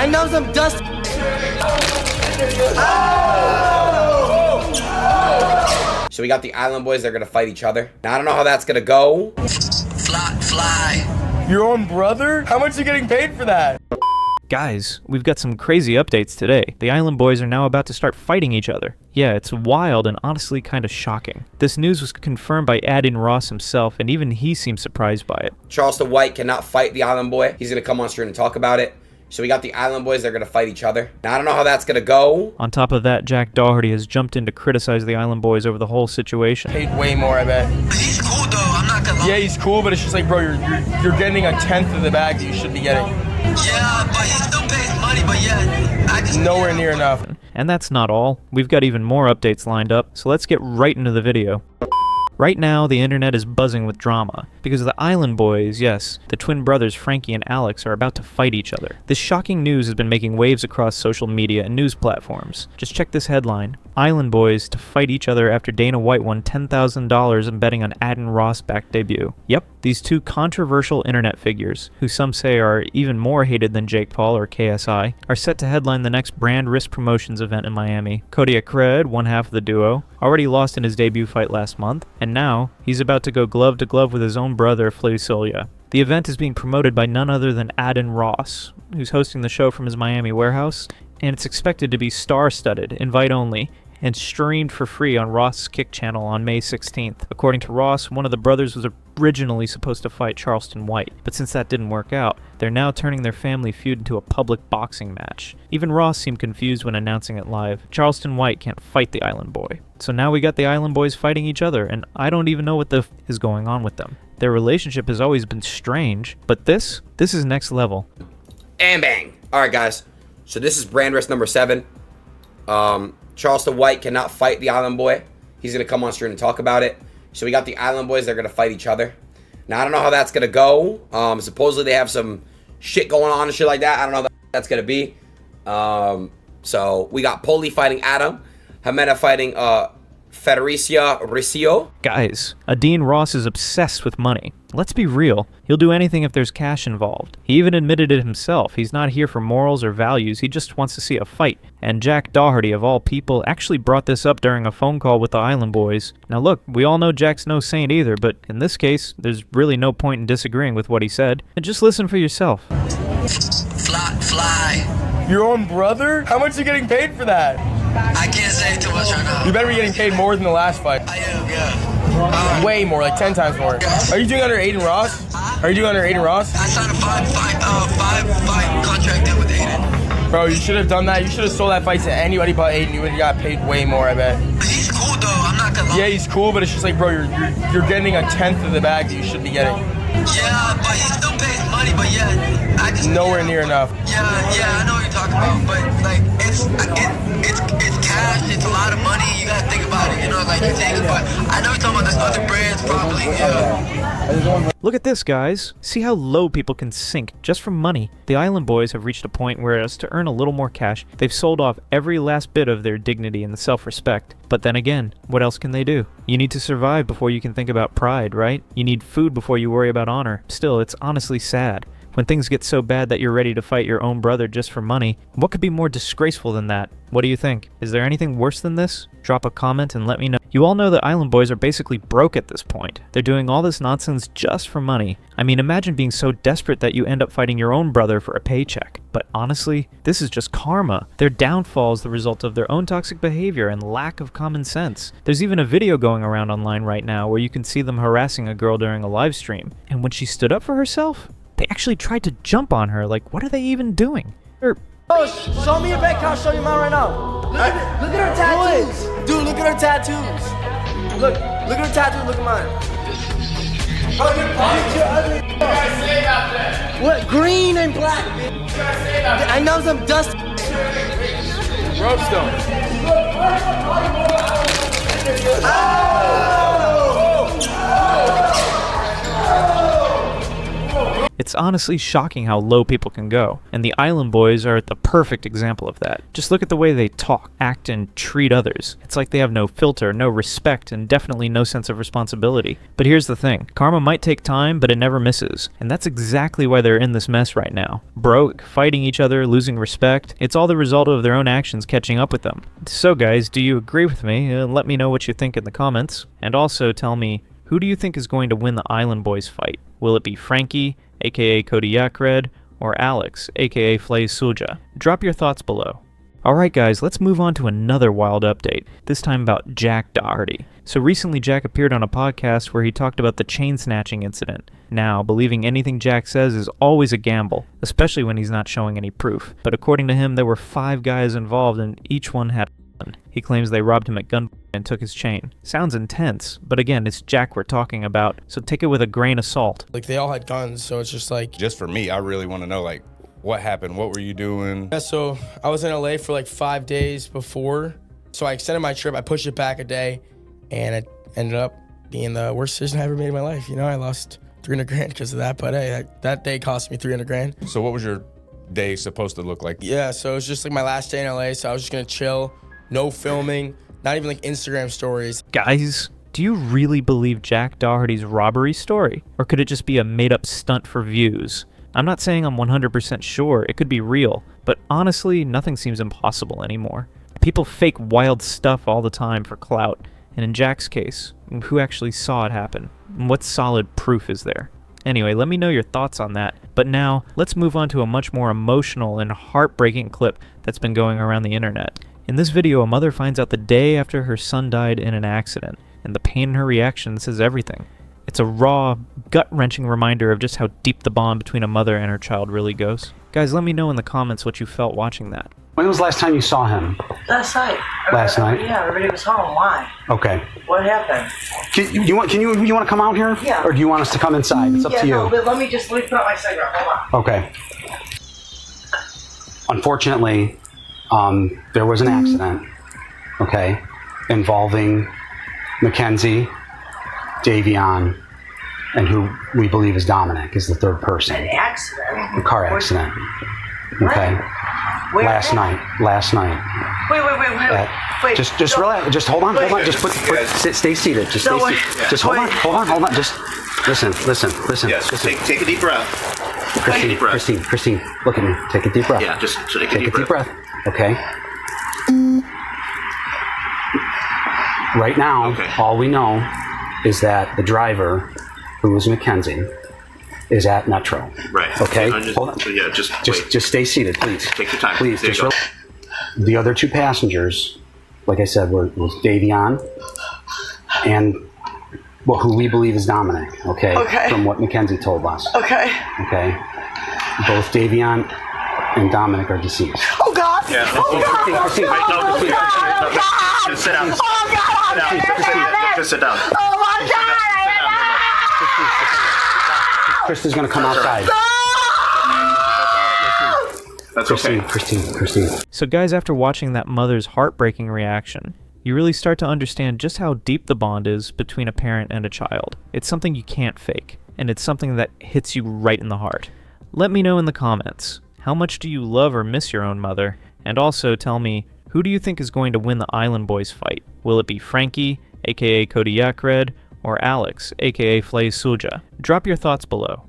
I know some dust. So we got the Island Boys, they're gonna fight each other. Now I don't know how that's gonna go. Fly. Your own brother? How much are you getting paid for that? Guys, we've got some crazy updates today. The Island Boys are now about to start fighting each other. Yeah, it's wild and honestly kind of shocking. This news was confirmed by Adin Ross himself, and even he seemed surprised by it. Charleston White cannot fight the Island Boy. He's gonna come on screen and talk about it. So we got the Island Boys, they're gonna fight each other. Now I don't know how that's gonna go. On top of that, Jack Doherty has jumped in to criticize the Island Boys over the whole situation. Paid way more, I bet. He's cool though, I'm not gonna lie. Yeah, he's cool, but it's just like, bro, you're getting a tenth of the bag that you should be getting. Yeah, but he still pays money, but yeah, I just... Nowhere near enough. And that's not all. We've got even more updates lined up, so let's get right into the video. Right now, the internet is buzzing with drama, because the Island Boys, yes, the twin brothers Frankie and Alex, are about to fight each other. This shocking news has been making waves across social media and news platforms. Just check this headline: Island Boys to fight each other after Dana White won $10,000 in betting on Adin Ross' back debut. Yep, these two controversial internet figures, who some say are even more hated than Jake Paul or KSI, are set to headline the next brand risk promotions event in Miami. Kodiak Red, one half of the duo, already lost in his debut fight last month, and now he's about to go glove to glove with his own brother Flesolia. The event is being promoted by none other than Adin Ross, who's hosting the show from his Miami warehouse, and it's expected to be star-studded, invite-only, and streamed for free on Ross' Kick channel on May 16th. According to Ross, one of the brothers was originally supposed to fight Charleston White, but since that didn't work out, they're now turning their family feud into a public boxing match. Even Ross seemed confused when announcing it live. Charleston White can't fight the Island Boy. So now we got the Island Boys fighting each other, and I don't even know what the f is going on with them. Their relationship has always been strange, but this is next level. And bang. Alright guys, so this is brand risk number 7. Charleston White cannot fight the Island Boy. He's gonna come on screen and talk about it. So we got the Island Boys, they're gonna fight each other. Now I don't know how that's gonna go. Supposedly they have some shit going on and shit like that. I don't know how that's gonna be. So we got Poli fighting Adam, Jimena fighting Federicia Ricio. Guys, Adin Ross is obsessed with money. Let's be real, he'll do anything if there's cash involved. He even admitted it himself. He's not here for morals or values, he just wants to see a fight. And Jack Doherty, of all people, actually brought this up during a phone call with the Island Boys. Now look, we all know Jack's no saint either, but in this case, there's really no point in disagreeing with what he said. And just listen for yourself. Fly. Your own brother? How much are you getting paid for that? I can't say too much right now. You better be getting paid more than the last fight. I am, yeah. Way more, like 10 times more. Are you doing under Adin Ross? Are you doing under Adin Ross? I signed a five-fight contract in with Aiden. Bro, you should have done that. You should have sold that fight to anybody but Aiden. You would have got paid way more, I bet. He's cool though, I'm not gonna lie. Yeah, he's cool, but it's just like, bro, you're getting a tenth of the bag that you should be getting. Yeah, but he still pays money, but yeah, I just... Nowhere near enough. Yeah, I know what you're talking about, but like, it's cash, it's a lot of money, you gotta think about it, you know, like you take it, but I know you're talking about this other brands probably, yeah. Look at this, guys. See how low people can sink just from money. The Island Boys have reached a point where, as to earn a little more cash, they've sold off every last bit of their dignity and the self-respect. But then again, what else can they do? You need to survive before you can think about pride, right? You need food before you worry about honor. Still, it's honestly sad. When things get so bad that you're ready to fight your own brother just for money, what could be more disgraceful than that? What do you think? Is there anything worse than this? Drop a comment and let me know. You all know that Island Boys are basically broke at this point. They're doing all this nonsense just for money. I mean, imagine being so desperate that you end up fighting your own brother for a paycheck. But honestly, this is just karma. Their downfall is the result of their own toxic behavior and lack of common sense. There's even a video going around online right now where you can see them harassing a girl during a live stream. And when she stood up for herself, they actually tried to jump on her. Like, what are they even doing? Oh, show me your bank account, show you mine right now. Look at her tattoos. Dude, look at her tattoos. Look at her tattoos, look at mine. Oh, you're ugly. What you guys say about that? What? Green and black. What you guys say about that? I know some dust. Rope stone. It's honestly shocking how low people can go, and the Island Boys are the perfect example of that. Just look at the way they talk, act, and treat others. It's like they have no filter, no respect, and definitely no sense of responsibility. But here's the thing, karma might take time, but it never misses, and that's exactly why they're in this mess right now. Broke, fighting each other, losing respect, it's all the result of their own actions catching up with them. So guys, do you agree with me? Let me know what you think in the comments, and also tell me, who do you think is going to win the Island Boys fight? Will it be Frankie, aka Kodiak Red, or Alex, aka Flay Sulja? Drop your thoughts below. Alright guys, let's move on to another wild update, this time about Jack Doherty. So recently Jack appeared on a podcast where he talked about the chain snatching incident. Now, believing anything Jack says is always a gamble, especially when he's not showing any proof. But according to him, there were 5 guys involved and each one had a gun. He claims they robbed him at gunpoint and took his chain. Sounds intense, but again, it's Jack we're talking about, so take it with a grain of salt. Like, they all had guns, so it's just like... Just for me, I really want to know, like, what happened? What were you doing? Yeah, so I was in LA for like 5 days before. So I extended my trip, I pushed it back a day, and it ended up being the worst decision I ever made in my life. You know, I lost 300 grand because of that, but hey, that day cost me 300 grand. So what was your day supposed to look like? Yeah, so it was just like my last day in LA, so I was just gonna chill, no filming, not even like Instagram stories. Guys, do you really believe Jack Doherty's robbery story? Or could it just be a made-up stunt for views? I'm not saying I'm 100% sure, it could be real, but honestly, nothing seems impossible anymore. People fake wild stuff all the time for clout, and in Jack's case, who actually saw it happen? What solid proof is there? Anyway, let me know your thoughts on that, but now, let's move on to a much more emotional and heartbreaking clip that's been going around the internet. In this video, a mother finds out the day after her son died in an accident, and the pain in her reaction says everything. It's a raw, gut-wrenching reminder of just how deep the bond between a mother and her child really goes. Guys, let me know in the comments what you felt watching that. When was the last time you saw him? Last night. Last night? Yeah, everybody was home. Why? Okay. What happened? You want to come out here? Yeah. Or do you want us to come inside? It's up to you. No, but let me put out my cigarette. Hold on. Okay. Unfortunately, there was an accident, okay, involving Mackenzie, Davion, and who we believe is Dominic, is the third person. An accident? A car accident. Okay. Where? Last night. Wait. Just relax. Just hold on. Stay seated. Just stay seated. Just hold on. Just listen. Yes. Listen. Take a deep breath. Christine, look at me. Take a deep breath. Yeah, just take a deep breath. Okay. Right now, all we know is that the driver, who was Mackenzie, is at Metro. Right. Okay. Hold on. So yeah, just stay seated, please. Take your time. Please. There you go. The other 2 passengers, like I said, was Davion and who we believe is Dominic. Okay. From what Mackenzie told us. Okay. Both Davion and Dominic are deceased. Oh, God. Yeah. Christine. Just sit down. Oh, God. Just sit down. Oh, my God. Kristen's going to come outside. That's okay. Christine. So guys, after watching that mother's heartbreaking reaction, you really start to understand just how deep the bond is between a parent and a child. It's something you can't fake, and it's something that hits you right in the heart. Let me know in the comments, how much do you love or miss your own mother? And also tell me, who do you think is going to win the Island Boys fight? Will it be Frankie, aka Kodiak Red, or Alex, aka Flay Sulja? Drop your thoughts below.